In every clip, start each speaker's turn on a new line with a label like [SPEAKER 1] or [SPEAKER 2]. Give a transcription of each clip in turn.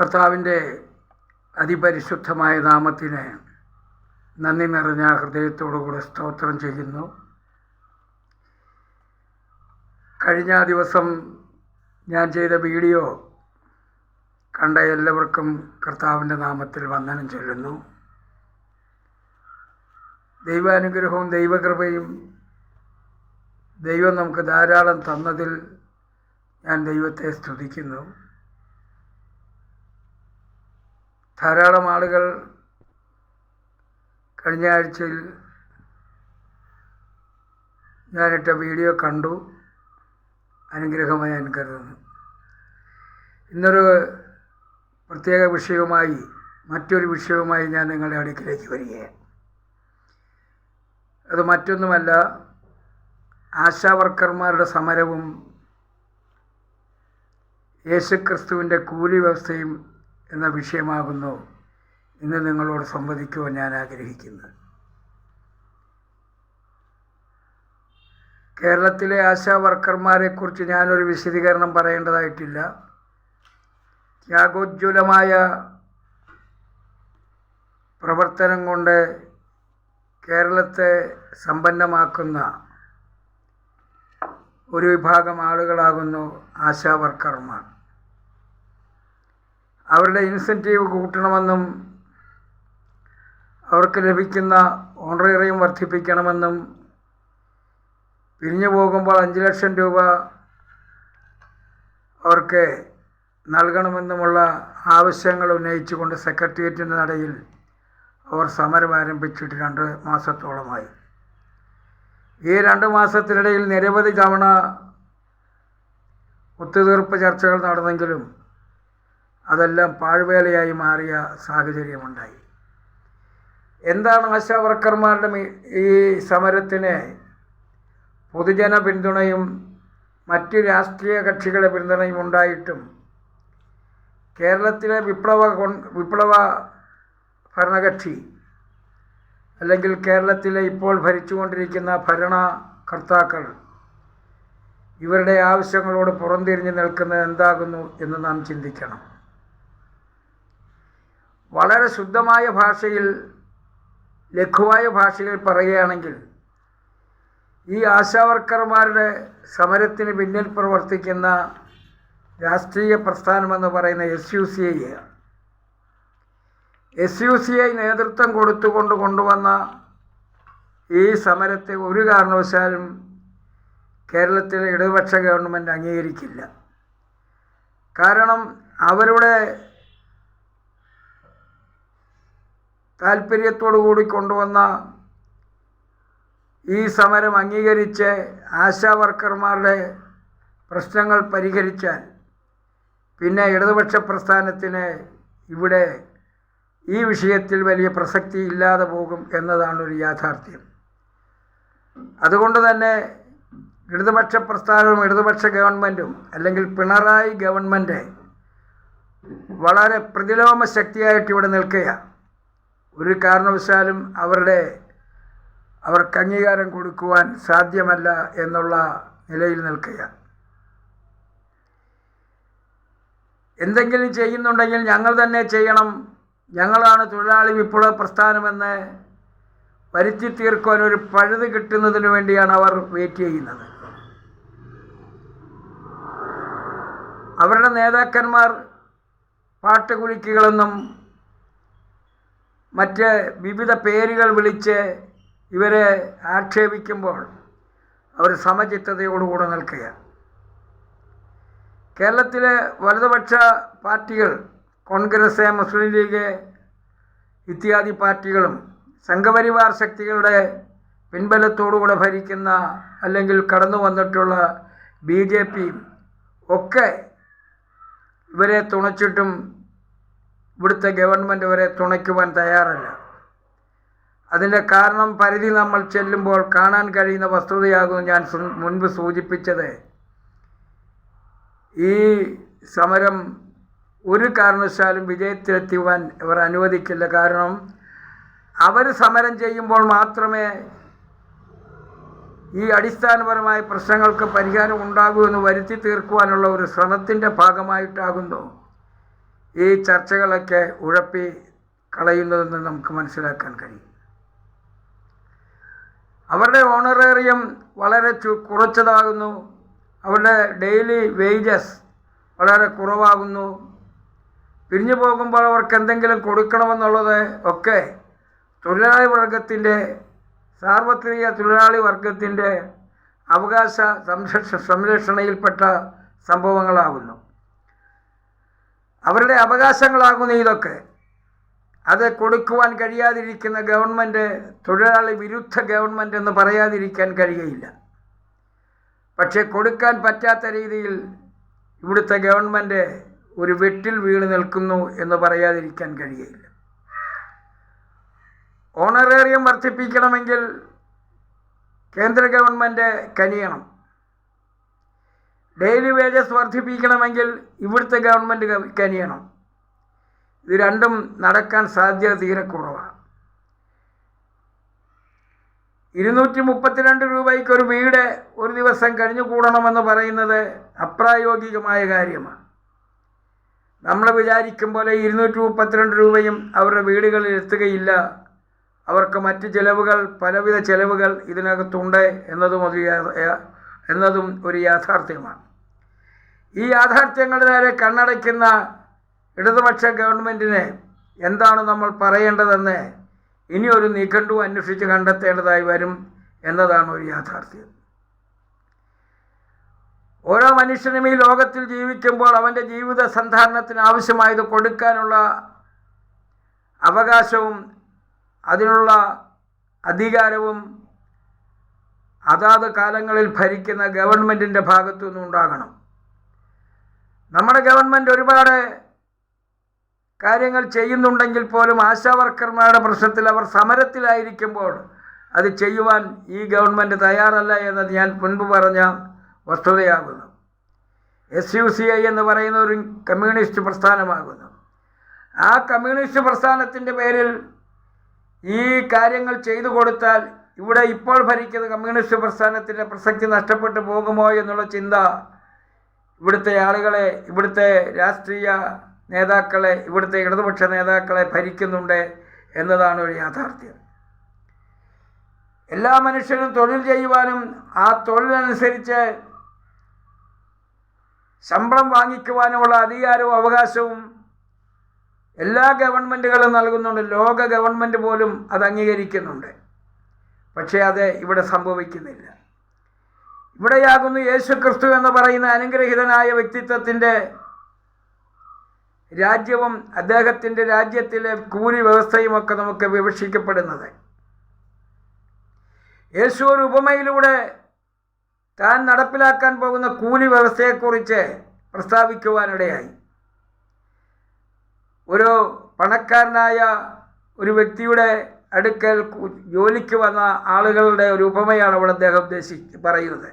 [SPEAKER 1] കർത്താവിൻ്റെ അതിപരിശുദ്ധമായ നാമത്തിന് നന്ദി നിറഞ്ഞ ഹൃദയത്തോടുകൂടെ സ്തോത്രം ചെയ്യുന്നു. കഴിഞ്ഞ ദിവസം ഞാൻ ചെയ്ത വീഡിയോ കണ്ട എല്ലാവർക്കും കർത്താവിൻ്റെ നാമത്തിൽ വന്ദനം ചൊല്ലുന്നു. ദൈവാനുഗ്രഹവും ദൈവകൃപയും ദൈവം നമുക്ക് ധാരാളം തന്നതിൽ ഞാൻ ദൈവത്തെ സ്തുതിക്കുന്നു. ധാരാളം ആളുകൾ കഴിഞ്ഞ ആഴ്ചയിൽ ഞാനിട്ട വീഡിയോ കണ്ടു, അനുഗ്രഹമായി ഞാൻ കരുതുന്നു. ഇന്നൊരു പ്രത്യേക വിഷയവുമായി മറ്റൊരു വിഷയവുമായി ഞാൻ നിങ്ങളുടെ അടുക്കിലേക്ക് വരികയാണ്. അത് മറ്റൊന്നുമല്ല, ആശാവർക്കർമാരുടെ സമരവും യേശുക്രിസ്തുവിൻ്റെ കൂലി വ്യവസ്ഥയും എന്ന വിഷയമാകുന്നു ഇന്ന് നിങ്ങളോട് സംവദിക്കുവാൻ ഞാൻ ആഗ്രഹിക്കുന്നത്. കേരളത്തിലെ ആശാവർക്കർമാരെക്കുറിച്ച് ഞാനൊരു വിശദീകരണം പറയേണ്ടതായിട്ടില്ല. ത്യാഗോജ്വലമായ പ്രവർത്തനം കൊണ്ട് കേരളത്തെ സമ്പന്നമാക്കുന്ന ഒരു വിഭാഗം ആളുകളാകുന്നു ആശാവർക്കർമാർ. അവരുടെ ഇൻസെൻറ്റീവ് കൂട്ടണമെന്നും അവർക്ക് ലഭിക്കുന്ന ഓണറേറിയം വർദ്ധിപ്പിക്കണമെന്നും പിരിഞ്ഞു പോകുമ്പോൾ 5 ലക്ഷം രൂപ അവർക്ക് നൽകണമെന്നുമുള്ള ആവശ്യങ്ങൾ ഉന്നയിച്ചുകൊണ്ട് സെക്രട്ടേറിയറ്റിൻ്റെ നടയിൽ അവർ സമരം ആരംഭിച്ചിട്ട് 2 മാസത്തോളമായി. ഈ 2 മാസത്തിനിടയിൽ നിരവധി തവണ ഒത്തുതീർപ്പ് ചർച്ചകൾ നടന്നെങ്കിലും അതെല്ലാം പാഴ്വേലയായി മാറിയ സാഹചര്യമുണ്ടായി. എന്താണ് ആശാവർക്കർമാരുടെ ഈ സമരത്തിന് പൊതുജന പിന്തുണയും മറ്റ് രാഷ്ട്രീയ കക്ഷികളുടെ പിന്തുണയും ഉണ്ടായിട്ടും കേരളത്തിലെ വിപ്ലവ ഭരണകക്ഷി അല്ലെങ്കിൽ കേരളത്തിലെ ഇപ്പോൾ ഭരിച്ചുകൊണ്ടിരിക്കുന്ന ഭരണകർത്താക്കൾ ഇവരുടെ ആവശ്യങ്ങളോട് പുറംതിരിഞ്ഞു നിൽക്കുന്നത് എന്താകുന്നു എന്ന് നാം ചിന്തിക്കണം. വളരെ ശുദ്ധമായ ഭാഷയിൽ, ലഘുവായ ഭാഷയിൽ പറയുകയാണെങ്കിൽ, ഈ ആശാവർക്കർമാരുടെ സമരത്തിന് പിന്നിൽ പ്രവർത്തിക്കുന്ന രാഷ്ട്രീയ പ്രസ്ഥാനമെന്ന് പറയുന്ന SUCI നേതൃത്വം കൊണ്ടുവന്ന ഈ സമരത്തെ ഒരു കാരണവശാലും കേരളത്തിലെ ഇടതുപക്ഷ ഗവൺമെൻറ് അംഗീകരിക്കില്ല. കാരണം അവരുടെ താല്പര്യത്തോടു കൂടി കൊണ്ടുവന്ന ഈ സമരം അംഗീകരിച്ച് ആശാവർക്കർമാരുടെ പ്രശ്നങ്ങൾ പരിഹരിച്ചാൽ പിന്നെ ഇടതുപക്ഷ പ്രസ്ഥാനത്തിന് ഇവിടെ ഈ വിഷയത്തിൽ വലിയ പ്രസക്തി ഇല്ലാതെ പോകും എന്നതാണ് ഒരു യാഥാർത്ഥ്യം. അതുകൊണ്ട് തന്നെ ഇടതുപക്ഷ പ്രസ്ഥാനവും ഇടതുപക്ഷ ഗവൺമെൻറ്റും അല്ലെങ്കിൽ പിണറായി ഗവൺമെൻറ് വളരെ പ്രതിലോമ ശക്തിയായിട്ട് ഇവിടെ നിൽക്കുകയാണ്. ഒരു കാരണവശാലും അവർക്ക് അംഗീകാരം കൊടുക്കുവാൻ സാധ്യമല്ല എന്നുള്ള നിലയിൽ നിൽക്കുകയാണ്. എന്തെങ്കിലും ചെയ്യുന്നുണ്ടെങ്കിൽ ഞങ്ങൾ തന്നെ ചെയ്യണം, ഞങ്ങളാണ് തൊഴിലാളി വിപ്ലവ പ്രസ്ഥാനമെന്ന് വരുത്തി തീർക്കുവാൻ ഒരു പഴുത് കിട്ടുന്നതിന് വേണ്ടിയാണ് അവർ വെയിറ്റ് ചെയ്യുന്നത്. അവരുടെ നേതാക്കന്മാർ പാട്ടുകുലുക്കികളെന്നും മറ്റ് വിവിധ പേരുകൾ വിളിച്ച് ഇവരെ ആക്ഷേപിക്കുമ്പോൾ അവർ സമചിത്തതയോടുകൂടെ നിൽക്കുകയാണ്. കേരളത്തിലെ വലതുപക്ഷ പാർട്ടികൾ, കോൺഗ്രസ്, മുസ്ലിം ലീഗ് ഇത്യാദി പാർട്ടികളും സംഘപരിവാർ ശക്തികളുടെ പിൻബലത്തോടുകൂടെ ഭരിക്കുന്ന അല്ലെങ്കിൽ കടന്നു വന്നിട്ടുള്ള BJPയും ഒക്കെ ഇവരെ തുണച്ചിട്ടും ഇവിടുത്തെ ഗവൺമെൻറ് ഇവരെ തുണയ്ക്കുവാൻ തയ്യാറല്ല. അതിൻ്റെ കാരണം പരിധി നമ്മൾ ചെല്ലുമ്പോൾ കാണാൻ കഴിയുന്ന വസ്തുതയാകുന്നു ഞാൻ മുൻപ് സൂചിപ്പിച്ചത്. ഈ സമരം ഒരു കാരണവശാലും വിജയത്തിലെത്തുവാൻ ഇവർ അനുവദിക്കില്ല. കാരണം അവർ സമരം ചെയ്യുമ്പോൾ മാത്രമേ ഈ അടിസ്ഥാനപരമായ പ്രശ്നങ്ങൾക്ക് പരിഹാരം ഉണ്ടാകൂ എന്ന് വരുത്തി തീർക്കുവാനുള്ള ഒരു ശ്രമത്തിൻ്റെ ഭാഗമായിട്ടാകുന്നു ഈ ചർച്ചകളൊക്കെ ഉഴപ്പി കളയുന്നതെന്ന് നമുക്ക് മനസ്സിലാക്കാൻ കഴിയും. അവരുടെ ഓണറേറിയം വളരെ കുറച്ചതാകുന്നു. അവരുടെ ഡെയിലി വേജസ് വളരെ കുറവാകുന്നു. പിരിഞ്ഞു പോകുമ്പോൾ അവർക്ക് എന്തെങ്കിലും കൊടുക്കണമെന്നുള്ളത് ഒക്കെ തൊഴിലാളി വർഗത്തിൻ്റെ, സാർവത്രിക തൊഴിലാളി വർഗത്തിൻ്റെ അവകാശ സംരക്ഷണയിൽപ്പെട്ട സംഭവങ്ങളാകുന്നു. അവരുടെ അവകാശങ്ങളാകുന്നു ഇതൊക്കെ. അത് കൊടുക്കുവാൻ കഴിയാതിരിക്കുന്ന ഗവൺമെൻറ് തൊഴിലാളി വിരുദ്ധ ഗവൺമെൻറ് എന്ന് പറയാതിരിക്കാൻ കഴിയുകയില്ല. പക്ഷേ കൊടുക്കാൻ പറ്റാത്ത രീതിയിൽ ഇവിടുത്തെ ഗവൺമെൻറ് ഒരു വെട്ടിൽ വീണ് നിൽക്കുന്നു എന്ന് പറയാതിരിക്കാൻ കഴിയുകയില്ല. ഓണറേറിയം വർദ്ധിപ്പിക്കണമെങ്കിൽ കേന്ദ്ര ഗവൺമെൻറ് കനിയണം. ഡെയിലി വേജസ് വർദ്ധിപ്പിക്കണമെങ്കിൽ ഇവിടുത്തെ ഗവൺമെൻറ് കനിയണം. ഇത് രണ്ടും നടക്കാൻ സാധ്യത തീരെ കുറവാണ്. 232 രൂപയ്ക്ക് ഒരു വീട് ഒരു ദിവസം കഴിഞ്ഞുകൂടണമെന്ന് പറയുന്നത് അപ്രായോഗികമായ കാര്യമാണ്. നമ്മൾ വിചാരിക്കും പോലെ 232 രൂപയും അവരുടെ വീടുകളിൽ എത്തുകയില്ല. അവർക്ക് മറ്റ് ചിലവുകൾ, പലവിധ ചിലവുകൾ ഇതിനകത്തുണ്ട് എന്നതും ഒരു യാഥാർത്ഥ്യമാണ്. ഈ യാഥാർത്ഥ്യങ്ങളുടെ നേരെ കണ്ണടയ്ക്കുന്ന ഇടതുപക്ഷ ഗവൺമെൻറ്റിന് എന്താണ് നമ്മൾ പറയേണ്ടതെന്ന് ഇനി ഒരു നിഘണ്ടു അന്വേഷിച്ച് കണ്ടെത്തേണ്ടതായി വരും എന്നതാണ് ഒരു യാഥാർത്ഥ്യം. ഓരോ മനുഷ്യനും ഈ ലോകത്തിൽ ജീവിക്കുമ്പോൾ അവൻ്റെ ജീവിത സന്ധാരണത്തിന് ആവശ്യമായത് കൊടുക്കാനുള്ള അവകാശവും അതിനുള്ള അധികാരവും അതാത് കാലങ്ങളിൽ ഭരിക്കുന്ന ഗവൺമെൻറ്റിൻ്റെ ഭാഗത്തു നിന്നുണ്ടാകണം. നമ്മുടെ ഗവൺമെൻറ് ഒരുപാട് കാര്യങ്ങൾ ചെയ്യുന്നുണ്ടെങ്കിൽ പോലും ആശാവർക്കർമാരുടെ പ്രശ്നത്തിൽ അവർ സമരത്തിലായിരിക്കുമ്പോൾ അത് ചെയ്യുവാൻ ഈ ഗവൺമെൻറ് തയ്യാറല്ല എന്നത് ഞാൻ മുൻപ് പറഞ്ഞ വസ്തുതയാകുന്നു. SUCI എന്ന് പറയുന്ന ഒരു കമ്മ്യൂണിസ്റ്റ് പ്രസ്ഥാനമാകുന്നു. ആ കമ്മ്യൂണിസ്റ്റ് പ്രസ്ഥാനത്തിൻ്റെ പേരിൽ ഈ കാര്യങ്ങൾ ചെയ്തു കൊടുത്താൽ ഇവിടെ ഇപ്പോൾ ഭരിക്കുന്ന കമ്മ്യൂണിസ്റ്റ് പ്രസ്ഥാനത്തിൻ്റെ പ്രസക്തി നഷ്ടപ്പെട്ടു പോകുമോ എന്നുള്ള ചിന്ത ഇവിടുത്തെ ആളുകളെ, ഇവിടുത്തെ രാഷ്ട്രീയ നേതാക്കളെ, ഇവിടുത്തെ ഇടതുപക്ഷ നേതാക്കളെ ഭരിക്കുന്നുണ്ട് എന്നതാണ് ഒരു യാഥാർത്ഥ്യം. എല്ലാ മനുഷ്യരും തൊഴിൽ ചെയ്യുവാനും ആ തൊഴിലനുസരിച്ച് ശമ്പളം വാങ്ങിക്കുവാനുമുള്ള അധികാരവും അവകാശവും എല്ലാ ഗവൺമെൻറ്റുകളും നൽകുന്നുണ്ട്. ലോക ഗവൺമെൻറ് പോലും അത് അംഗീകരിക്കുന്നുണ്ട്. പക്ഷേ അത് ഇവിടെ സംഭവിക്കുന്നില്ല. ഇവിടെയാകുന്നു യേശു ക്രിസ്തു എന്ന് പറയുന്ന അനുഗ്രഹീതനായ വ്യക്തിത്വത്തിൻ്റെ രാജ്യവും അദ്ദേഹത്തിൻ്റെ രാജ്യത്തിലെ കൂലി വ്യവസ്ഥയുമൊക്കെ നമുക്ക് വിവക്ഷിക്കപ്പെടുന്നത്. യേശു ഒരു ഉപമയിലൂടെ താൻ നടപ്പിലാക്കാൻ പോകുന്ന കൂലി വ്യവസ്ഥയെക്കുറിച്ച് പ്രസ്താവിക്കുവാനിടയായി. ഒരു പണക്കാരനായ ഒരു വ്യക്തിയുടെ അടുക്കൽ ജോലിക്ക് വന്ന ആളുകളുടെ ഒരു ഉപമയാണ് അവിടെ അദ്ദേഹം പറയുന്നത്.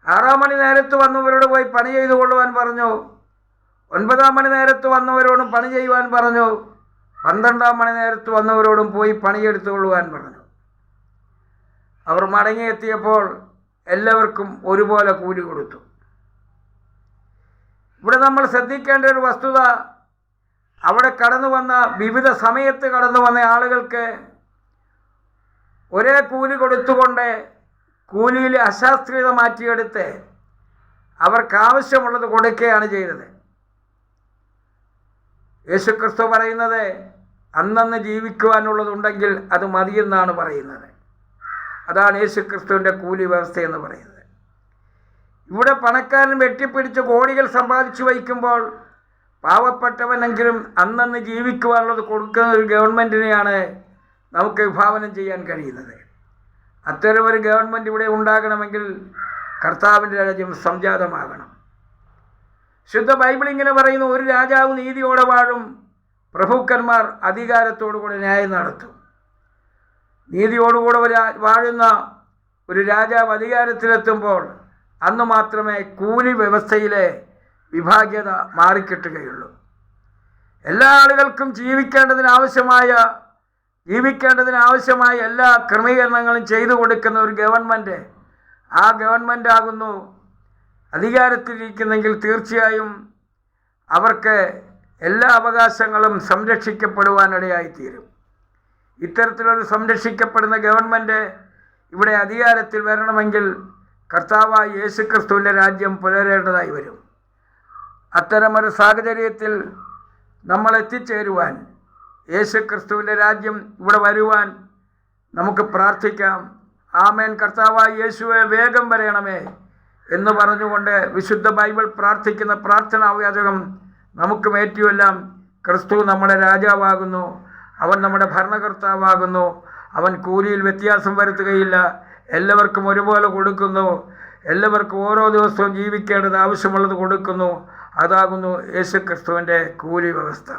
[SPEAKER 1] 6 മണി നേരത്ത് വന്നവരോട് പോയി പണി ചെയ്തു കൊള്ളുവാൻ പറഞ്ഞു. 9 മണി നേരത്ത് വന്നവരോടും പണി ചെയ്യുവാൻ പറഞ്ഞു. 12 മണി നേരത്ത് വന്നവരോടും പോയി പണിയെടുത്തു കൊള്ളുവാൻ പറഞ്ഞു. അവർ മടങ്ങിയെത്തിയപ്പോൾ എല്ലാവർക്കും ഒരുപോലെ കൂലി കൊടുത്തു. ഇവിടെ നമ്മൾ ശ്രദ്ധിക്കേണ്ട ഒരു വസ്തുത, അവിടെ കടന്നു വന്ന, വിവിധ സമയത്ത് കടന്നു വന്ന ആളുകൾക്ക് ഒരേ കൂലി കൊടുത്തുകൊണ്ട് കൂലിയിൽ അശാസ്ത്രീയത മാറ്റിയെടുത്ത് അവർക്ക് ആവശ്യമുള്ളത് കൊടുക്കുകയാണ് ചെയ്തത്. യേശുക്രിസ്തു പറയുന്നത് അന്നന്ന് ജീവിക്കുവാനുള്ളതുണ്ടെങ്കിൽ അത് മതിയെന്നാണ് പറയുന്നത്. അതാണ് യേശുക്രിസ്തുവിൻ്റെ കൂലി വ്യവസ്ഥ എന്ന് പറയുന്നത്. ഇവിടെ പണക്കാരൻ വെട്ടിപ്പിടിച്ച് കോടികൾ സമ്പാദിച്ചു വയ്ക്കുമ്പോൾ പാവപ്പെട്ടവനെങ്കിലും അന്നന്ന് ജീവിക്കുവാനുള്ളത് കൊടുക്കുന്ന ഒരു ഗവൺമെൻറ്റിനെയാണ് നമുക്ക് വിഭാവനം ചെയ്യാൻ കഴിയുന്നത്. അത്തരമൊരു ഗവൺമെൻറ് ഇവിടെ ഉണ്ടാകണമെങ്കിൽ കർത്താവിൻ്റെ രാജ്യം സംജാതമാകണം. ശുദ്ധ ബൈബിൾ ഇങ്ങനെ പറയുന്നു, ഒരു രാജാവ് നീതിയോടെ വാഴും, പ്രഭുക്കന്മാർ അധികാരത്തോടുകൂടെ ന്യായം നടത്തും. നീതിയോടുകൂടെ വാഴുന്ന ഒരു രാജാവ് അധികാരത്തിലെത്തുമ്പോൾ അന്ന് മാത്രമേ കൂലി വ്യവസ്ഥയിലെ വിഭാഗ്യത മാറിക്കിട്ടുകയുള്ളൂ. എല്ലാ ആളുകൾക്കും ജീവിക്കേണ്ടതിനാവശ്യമായ എല്ലാ ക്രമീകരണങ്ങളും ചെയ്തു കൊടുക്കുന്ന ഒരു ഗവൺമെൻറ്, ആ ഗവൺമെൻറ് ആകുന്നു അധികാരത്തിലിരിക്കുന്നെങ്കിൽ തീർച്ചയായും അവർക്ക് എല്ലാ അവകാശങ്ങളും സംരക്ഷിക്കപ്പെടുവാനിടയായിത്തീരും. ഇത്തരത്തിലൊരു സംരക്ഷിക്കപ്പെടുന്ന ഗവൺമെൻറ് ഇവിടെ അധികാരത്തിൽ വരണമെങ്കിൽ കർത്താവായ യേശുക്രിസ്തുവിൻ്റെ രാജ്യം പുലരേണ്ടതായി വരും. അത്തരമൊരു സാഹചര്യത്തിൽ നമ്മൾ എത്തിച്ചേരുവാൻ, യേശുക്രിസ്തുവിൻ്റെ രാജ്യം ഇവിടെ വരുവാൻ നമുക്ക് പ്രാർത്ഥിക്കാം. ആമേൻ. കർത്താവായ യേശുവെ വേഗം വരയണമേ എന്ന് പറഞ്ഞുകൊണ്ട് വിശുദ്ധ ബൈബിൾ പ്രാർത്ഥിക്കുന്ന പ്രാർത്ഥനാവാചകം നമുക്ക് ഏറ്റുമെല്ലാം. ക്രിസ്തു നമ്മുടെ രാജാവാകുന്നു, അവൻ നമ്മുടെ ഭരണകർത്താവാകുന്നു, അവൻ കൂലിയിൽ വ്യത്യാസം വരുത്തുകയില്ല, എല്ലാവർക്കും ഒരുപോലെ കൊടുക്കുന്നു, എല്ലാവർക്കും ഓരോ ദിവസവും ജീവിക്കേണ്ടത് ആവശ്യമുള്ളത് കൊടുക്കുന്നു. അതാകുന്നു യേശുക്രിസ്തുവിൻ്റെ കൂലി വ്യവസ്ഥ.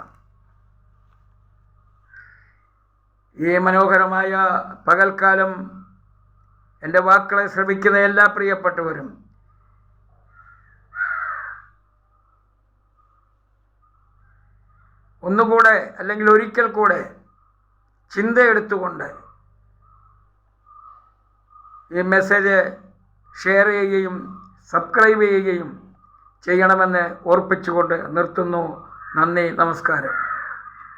[SPEAKER 1] ഈ മനോഹരമായ പകൽക്കാലം എൻ്റെ വാക്കുകളെ ശ്രവിക്കുന്ന എല്ലാ പ്രിയപ്പെട്ടവരും ഒന്നുകൂടെ അല്ലെങ്കിൽ ഒരിക്കൽ കൂടെ ചിന്തയെടുത്തുകൊണ്ട് ഈ മെസ്സേജ് ഷെയർ ചെയ്യുകയും സബ്സ്ക്രൈബ് ചെയ്യുകയും ചെയ്യണമെന്ന് ഓർപ്പിച്ചുകൊണ്ട് നിർത്തുന്നു. നന്ദി, നമസ്കാരം.